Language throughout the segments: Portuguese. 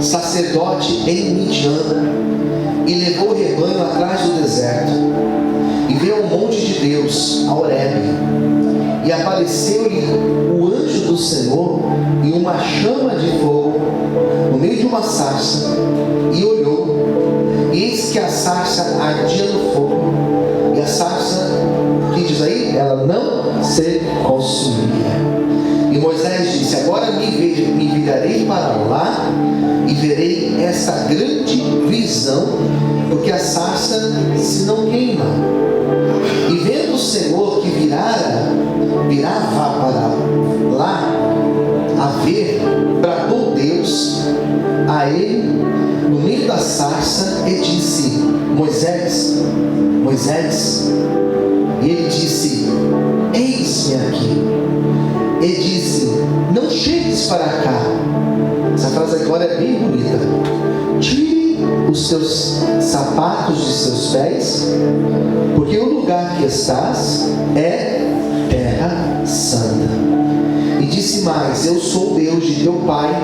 sacerdote em Midian, e levou o rebanho atrás do deserto, e veio ao monte de Deus, a Horebe, e apareceu-lhe o anjo do Senhor em uma chama de fogo, no meio de uma sarça, e olhou, e eis que a sarça ardia no fogo, e a sarça, que diz aí, ela não se consumia. E Moisés disse: agora me virarei para lá e verei esta grande visão, porque a sarça se não queima. E vendo o Senhor que virava para lá a ver, bradou Deus a ele no meio da sarça e disse: Moisés, Moisés. E ele disse: eis-me aqui. E disse: não chegues para cá. Essa frase agora é bem bonita. Tire os teus sapatos de seus pés, porque o lugar que estás é terra santa. E disse mais: eu sou o Deus de teu pai,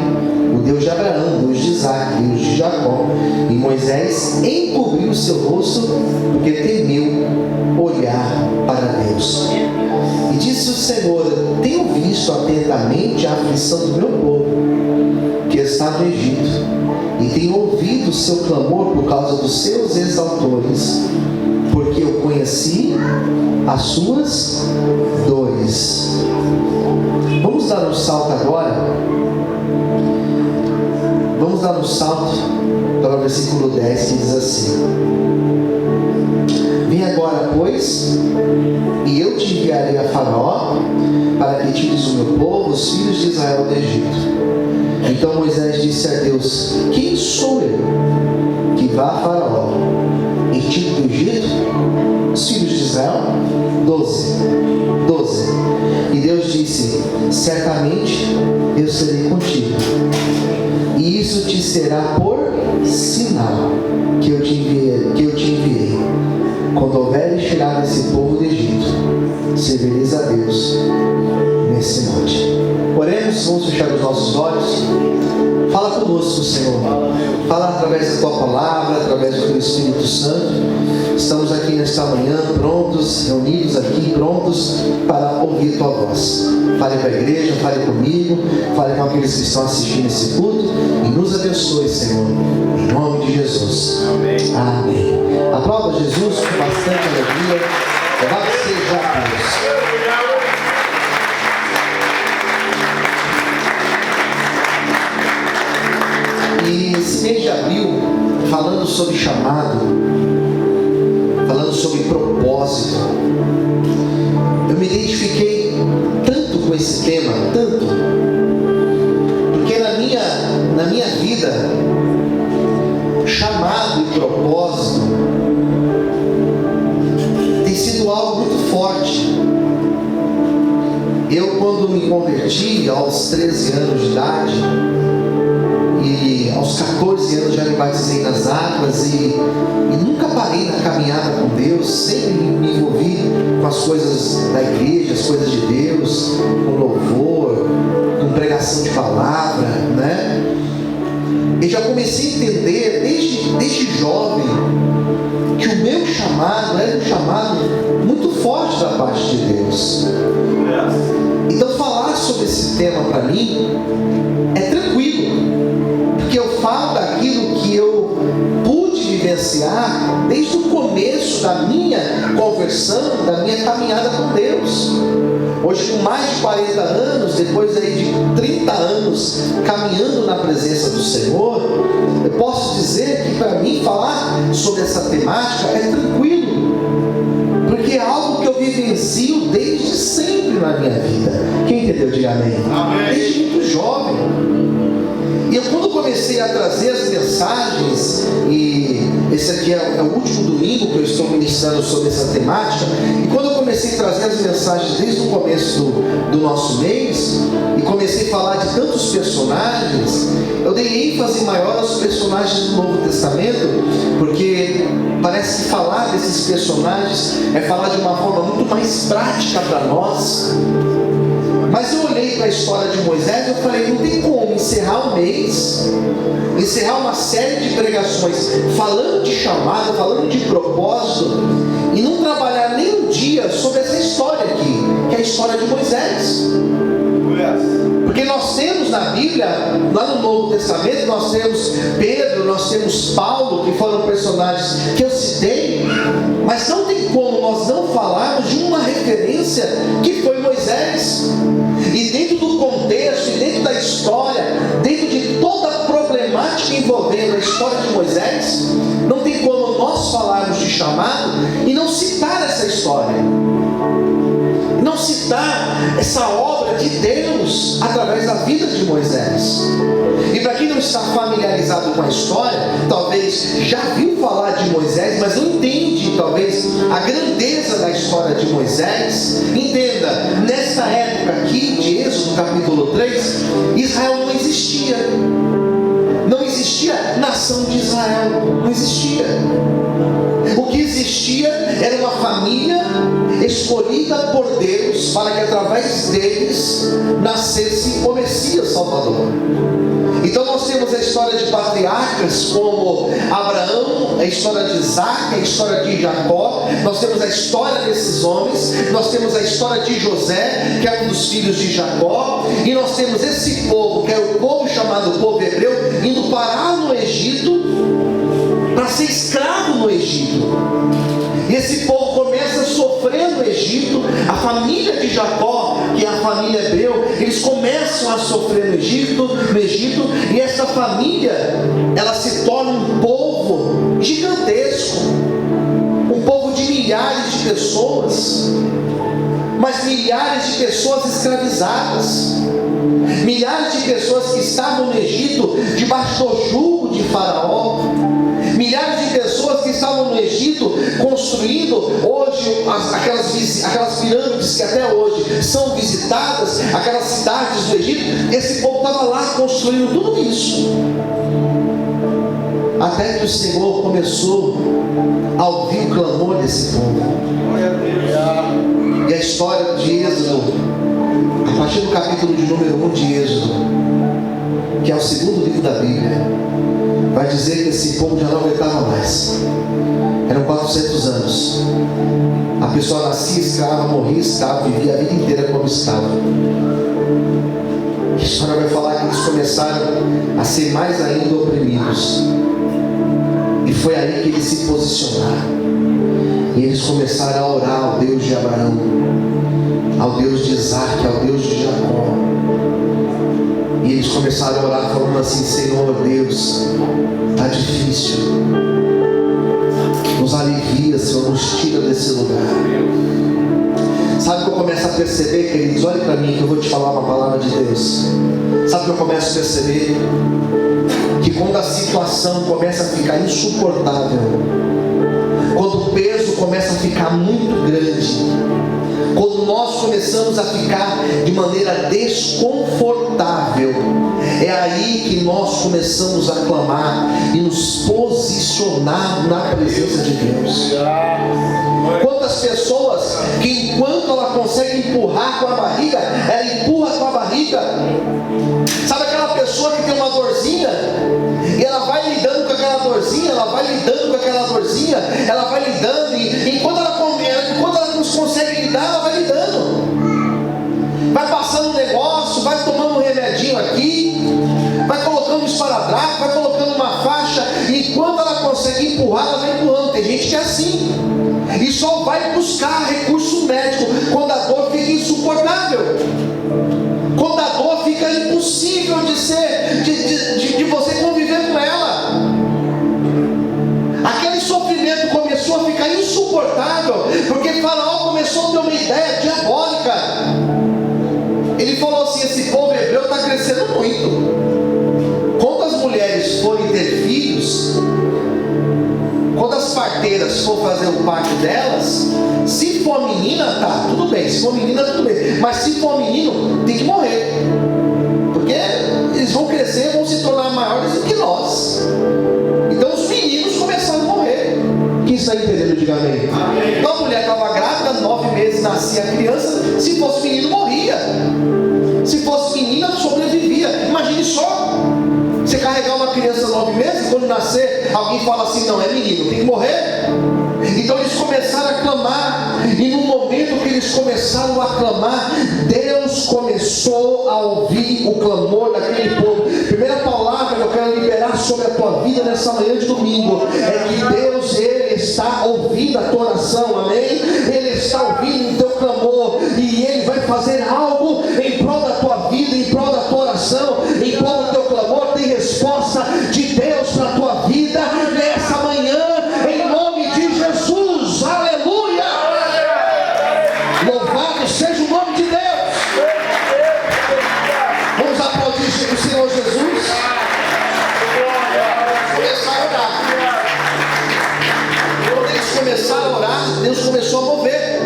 o Deus de Abraão, Deus de Isaac, Deus de Jacó. E Moisés encobriu o seu rosto, porque temeu olhar para Deus. E disse o Senhor: tenho visto atentamente a aflição do meu povo, que está no Egito, e tenho ouvido o seu clamor por causa dos seus exaltores, porque eu conheci as suas dores. Vamos dar um salto agora. Vamos dar um salto para o versículo 10, que diz assim: vem agora, pois, e eu te enviarei a Faraó, para que tires o meu povo, os filhos de Israel, do Egito. Então Moisés disse a Deus: quem sou eu que vá a Faraó e tire do Egito os filhos de Israel? 12. E Deus disse: certamente eu serei contigo, e isso te será por sinal que eu te enviei. Quando houver tirado esse povo do Egito, servireis a Deus nesse monte. Oremos, vamos fechar os nossos olhos. Fala conosco, Senhor. Fala através da Tua Palavra, através do Teu Espírito Santo. Estamos aqui nesta manhã, prontos, reunidos aqui, prontos para ouvir Tua voz. Fale com a igreja, fale comigo, fale com aqueles que estão assistindo esse culto e nos abençoe, Senhor, em nome de Jesus. Amém. Amém. Aplauda Jesus com bastante alegria. Louvado seja Deus. E esse mês de abril, falando sobre chamado, falando sobre propósito, eu me identifiquei tanto com esse tema, tanto, porque na minha vida, chamado e propósito tem sido algo muito forte. Eu, quando me converti aos 13 anos de idade, e aos 14 anos já me batizei nas águas e nunca parei na caminhada com Deus, sempre me envolvi com as coisas da igreja, as coisas de Deus, com louvor, com pregação de palavra, né? E já comecei a entender desde jovem que o meu chamado era um chamado muito forte da parte de Deus. Então falar sobre esse tema para mim é tranquilo, porque eu falo daquilo que eu pude vivenciar desde o começo da minha conversão, da minha caminhada com Deus. Hoje, com mais de 40 anos, depois aí de 30 anos caminhando na presença do Senhor, eu posso dizer que para mim falar sobre essa temática é tranquilo, porque é algo que eu vivencio desde sempre na minha vida. Quem entendeu? Diga amém. Amém. Desde muito jovem. E eu, quando comecei a trazer as mensagens, e esse aqui é o último domingo que eu estou ministrando sobre essa temática, e quando eu comecei a trazer as mensagens desde o começo do nosso mês, e comecei a falar de tantos personagens, eu dei ênfase maior aos personagens do Novo Testamento, porque parece que falar desses personagens é falar de uma forma muito mais prática para nós, Mas eu olhei para a história de Moisés e eu falei, não tem como encerrar um mês, encerrar uma série de pregações falando de chamada, falando de propósito, e não trabalhar nem um dia sobre essa história aqui, que é a história de Moisés. Porque nós temos na Bíblia, lá no Novo Testamento, nós temos Pedro, nós temos Paulo, que foram personagens que eu citei, mas não tem como nós não falarmos de uma referência que foi Moisés. E dentro do contexto, e dentro da história, dentro de toda a problemática envolvendo a história de Moisés, não tem como nós falarmos de chamado e não citar essa história, não citar essa obra de Deus através da vida de Moisés. E para quem não está familiarizado com a história, talvez já viu falar de Moisés, mas não entende talvez a grandeza da história de Moisés. Entenda, nessa época aqui de Êxodo capítulo 3, Israel não existia. Não existia nação de Israel, não existia. O que existia era uma família escolhida por Deus para que através deles nascesse o Messias Salvador. Então nós temos a história de patriarcas como Abraão, a história de Isaac, a história de Jacó. Nós temos a história desses homens. Nós temos a história de José, que é um dos filhos de Jacó. E nós temos esse povo, que é o povo chamado povo hebreu, indo parar no Egito para ser escravo no Egito. E esse povo começa a sofrer no Egito. A família de Jacó, que é a família hebreu, eles começam a sofrer no Egito, e essa família, ela se torna um povo gigantesco, um povo de milhares de pessoas, mas milhares de pessoas escravizadas, milhares de pessoas que estavam no Egito debaixo do jugo de Faraó, milhares de pessoas que estavam no Egito construindo hoje aquelas pirâmides que até hoje são visitadas, aquelas cidades do Egito. Esse povo estava lá construindo tudo isso, até que o Senhor começou a ouvir o clamor desse povo. E a história de Êxodo, a partir do capítulo de número 1 de Êxodo, que é o segundo livro da Bíblia, vai dizer que esse povo já não aguentava mais. Eram 400 anos. A pessoa nascia escrava, morria escrava, vivia a vida inteira como escravo. A história vai falar que eles começaram a ser mais ainda oprimidos. E foi aí que eles se posicionaram. E eles começaram a orar ao Deus de Abraão, ao Deus de Isaac, ao Deus de Jacó. E eles começaram a orar falando assim: Senhor Deus, está difícil, nos alivia, Senhor, nos tira desse lugar. Sabe o que eu começo a perceber, queridos? Olhe para mim que eu vou te falar uma palavra de Deus. Sabe o que eu começo a perceber? Que quando a situação começa a ficar insuportável, quando o peso começa a ficar muito grande, quando nós começamos a ficar de maneira desconfortável, é aí que nós começamos a clamar e nos posicionar na presença de Deus. Quantas pessoas que enquanto ela consegue empurrar com a barriga, ela empurra com a barriga. Sabe aquela pessoa que tem uma dorzinha e ela vai lidando com aquela dorzinha, ela vai lidando com aquela dorzinha, ela vai lidando, e enquanto ela não consegue lidar, ela vai lidando, vai passando um negócio, vai tomando um remedinho aqui, vai colocando um esparadrapo, vai colocando uma faixa, e enquanto ela consegue empurrar, ela vai empurrando. Tem gente que é assim, e só vai buscar recurso médico quando a dor fica insuportável, quando a dor fica impossível de você conviver com ela. Aquele sofrimento começou a ficar insuportável, porque Faraó começou a ter uma ideia diabólica. Ele falou assim: esse povo hebreu está crescendo muito. Quando as mulheres forem ter filhos, quando as parteiras for fazer o parto delas, se for menina, tá, tudo bem. Se for menina, tudo bem. Mas se for menino, tem que morrer. Porque eles vão crescer, vão se tornar maiores do que nós. Então os meninos começaram a morrer. Quem está entendendo, diga amém. Então a mulher estava grávida, 9 meses nascia a criança. Se fosse menino, morria. criança de 9 meses, e quando nascer, alguém fala assim: não, é menino, tem que morrer. Então eles começaram a clamar, e no momento que eles começaram a clamar, Deus começou a ouvir o clamor daquele povo. Primeira palavra que eu quero liberar sobre a tua vida nessa manhã de domingo é que Deus, Ele está ouvindo a tua oração, amém? Ele está ouvindo o teu clamor, e Ele vai fazer algo em prol da tua vida, em prol da tua oração, em prol do teu clamor. Tem resposta de Deus para a tua vida nessa manhã, em nome de Jesus, aleluia! Louvado seja o nome de Deus. Vamos aplaudir o Senhor Jesus. Começar a orar. Quando eles começaram a orar, Deus começou a mover.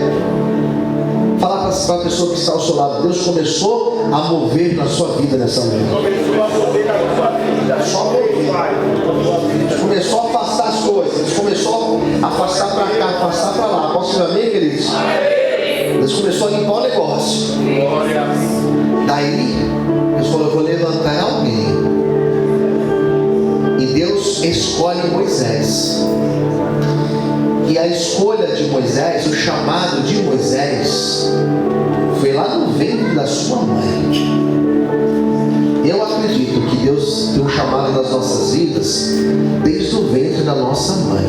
Fala para a pessoa que está ao seu lado: Deus começou a mover na sua vida nessa manhã. Começou a mover na sua vida. Só mover. Deus começou a afastar as coisas. Deus começou a afastar para cá, afastar para lá. Posso dizer amém, queridos? Deus começou a limpar o negócio. Daí, Deus falou: eu vou levantar alguém. E Deus escolhe Moisés. E a escolha de Moisés, o chamado de Moisés, foi lá no ventre da sua mãe. Eu acredito que Deus tem um chamado nas nossas vidas desde o ventre da nossa mãe.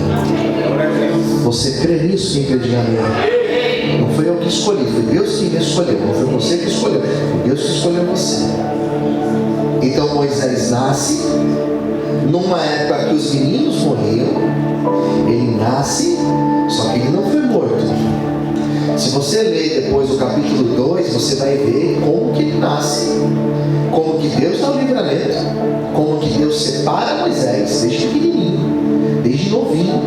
Você crê nisso? Quem crê, diga amém. Não foi eu que escolhi, foi Deus que me escolheu. Não foi você que escolheu, foi Deus que escolheu você. Então Moisés nasce numa época que os meninos morriam. Ele nasce, só que ele não foi morto. Se você ler depois o capítulo 2, você vai ver como que ele nasce, como que Deus dá o livramento, como que Deus separa Moisés desde pequenininho, desde novinho,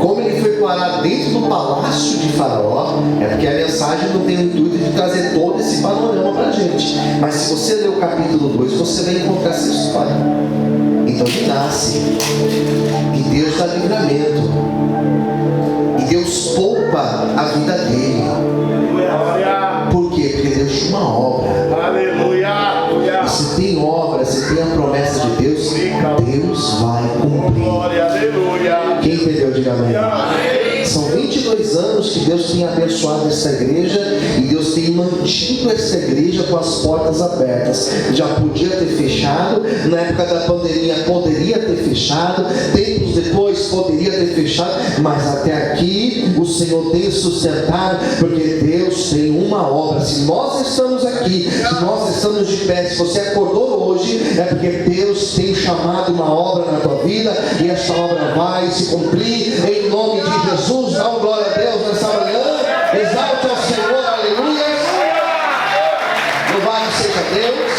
como ele foi parar dentro do palácio de Faraó. É porque a mensagem não tem o intuito de trazer todo esse panorama para a gente, mas se você ler o capítulo 2, você vai encontrar essa história. Então ele nasce, e Deus dá livramento, e Deus poupa a vida dele. Por quê? Porque Deus tinha uma obra. E se tem obra, se tem a promessa de Deus, Deus vai cumprir. Quem entendeu, diga amém. São 22 anos que Deus tem abençoado essa igreja, e Deus tem mantido essa igreja com as portas abertas. Já podia ter fechado, na época da pandemia poderia ter fechado, tempos depois poderia ter fechado, mas até aqui o Senhor tem sustentado, porque Deus tem uma obra. Se nós estamos aqui, se nós estamos de pé, se você acordou hoje, é porque Deus tem chamado uma obra na tua vida, e essa obra vai se cumprir em nome de Jesus. Dá uma glória a Deus nessa manhã, exalte ao Senhor, aleluia. Louvado seja Deus.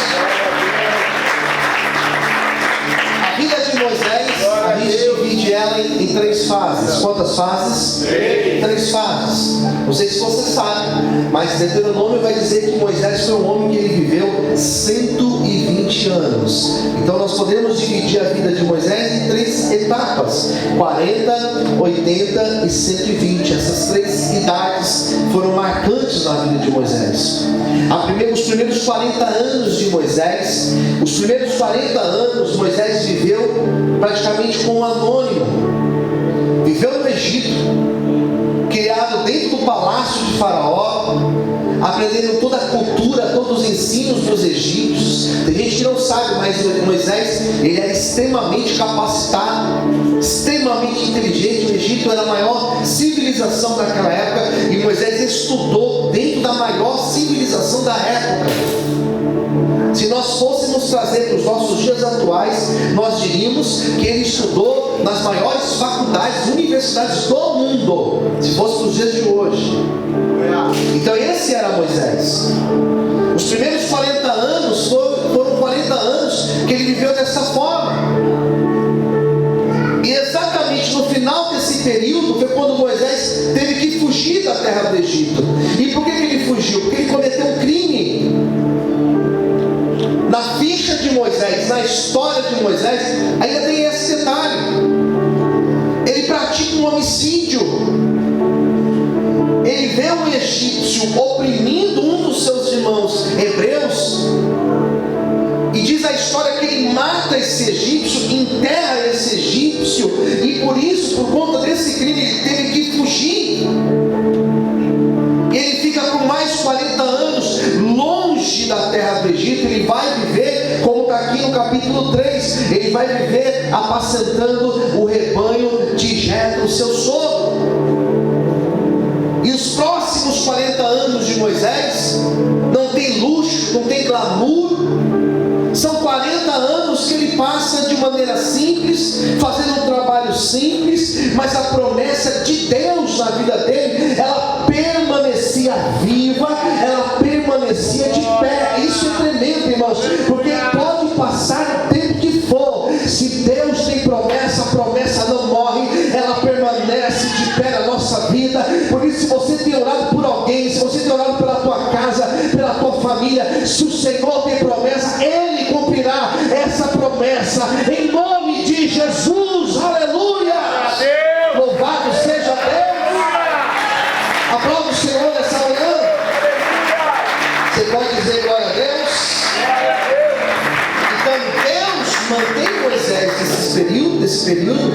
A vida de Moisés, a gente divide ela em 3 fases. Quantas fases? 3 fases. Não sei se você sabe, mas Deuteronômio vai dizer que Moisés foi um homem que ele viveu 120 anos. Então nós podemos dividir a vida de Moisés em 3 etapas: 40, 80 e 120. Essas 3 idades foram marcantes na vida de Moisés. Os primeiros 40 anos de Moisés, os primeiros 40 anos Moisés viveu praticamente como um anônimo. Viveu no Egito, criado dentro do palácio de Faraó, aprendendo toda a cultura, todos os ensinos dos egípcios. Tem gente que não sabe, mas Moisés, ele era extremamente capacitado, extremamente inteligente. O Egito era a maior civilização daquela época, e Moisés estudou dentro da maior civilização da época. Se nós fôssemos trazer para os nossos dias atuais, nós diríamos que ele estudou nas maiores faculdades, universidades do mundo, se fosse para os dias de hoje. Então esse era Moisés. Os primeiros 40 anos foram 40 anos que ele viveu dessa forma. E exatamente no final desse período foi quando Moisés teve que fugir da terra do Egito. E por que ele fugiu? Porque ele cometeu um crime. Na ficha de Moisés, na história de Moisés, ainda tem esse detalhe: ele pratica um homicídio. Ele vê um egípcio oprimindo um dos seus irmãos hebreus, e diz a na história que ele mata esse egípcio, enterra esse egípcio, e por isso, por conta desse crime, ele teve que fugir. E ele fica por mais 40 anos longe da terra do Egito. Ele vai viver, como está aqui no capítulo 3, ele vai viver apacentando o rebanho de Jetro, seu sogro. E os próximos 40 anos de Moisés não tem luxo, não tem glamour. São 40 anos que ele passa de maneira simples, fazendo um trabalho simples, mas a promessa de Deus na vida dele, ela permanecia viva, ela permanecia de pé. Isso é tremendo, irmãos, porque pode passar o tempo que for, se Deus tem promessa, a promessa não morre, ela permanece de pé na nossa vida. Por isso, se você tem orado por alguém, se você tem orado pela tua casa, pela tua família, se o Senhor tem promessa, Ele cumprirá essa promessa, em nome de Jesus. Aleluia! Louvado seja Deus! Aplauda o Senhor nessa manhã. Você pode dizer glória a Deus? Então Deus mantém Moisés nesse período,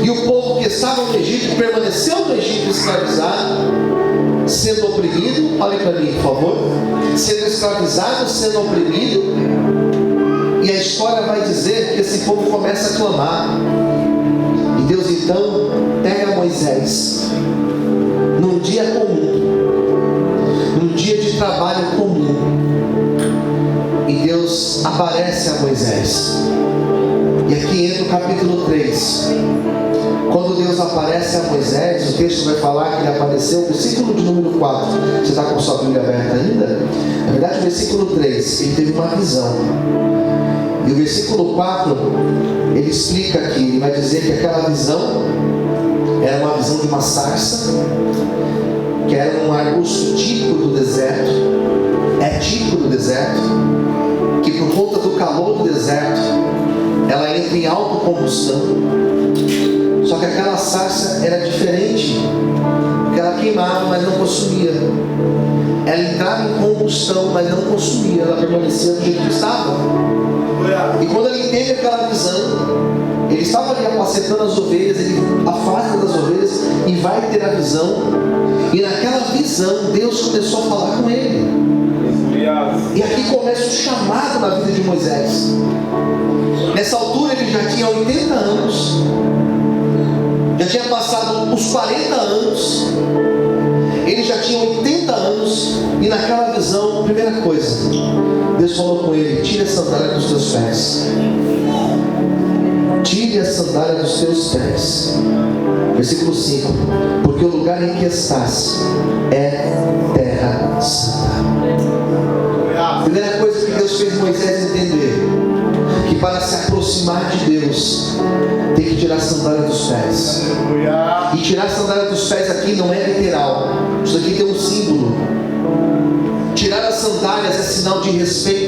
e o povo que estava no Egito permaneceu no Egito escravizado, sendo oprimido. Olhe para mim, por favor. Sendo escravizado, sendo oprimido. E a história vai dizer que esse povo começa a clamar. E Deus então pega Moisés num dia comum, num dia de trabalho comum, e Deus aparece a Moisés. E aqui entra o capítulo 3. Quando Deus aparece a Moisés, o texto vai falar que ele apareceu, versículo de número 4. Você está com sua Bíblia aberta ainda? Na verdade, o versículo 3, ele teve uma visão. E o versículo 4, ele explica aqui, ele vai dizer que aquela visão era uma visão de uma sarça, que era um arbusto típico do deserto, é típico do deserto, que por conta do calor do deserto, ela entra em autocombustão. Só que aquela sarça era diferente, porque ela queimava, mas não consumia. Ela entrava em combustão, mas não consumia, ela permanecia do jeito que estava. E quando ele teve aquela visão, ele estava ali apacentando as ovelhas, ele afasta das ovelhas e vai ter a visão. E naquela visão, Deus começou a falar com ele. E aqui começa o chamado na vida de Moisés. Nessa altura ele já tinha 80 anos, já tinha passado os 40 anos, ele já tinha 80 anos, e naquela visão, primeira coisa, Deus falou com ele: tire a sandália dos teus pés. Tire a sandália dos teus pés. Versículo 5: porque o lugar em que estás é terra santa. A primeira coisa que Deus fez Moisés entender, que para se aproximar de Deus, tem que tirar a sandália dos pés. E tirar a sandália dos pés aqui não é literal, isso aqui tem um símbolo. Tirar as sandálias é sinal de respeito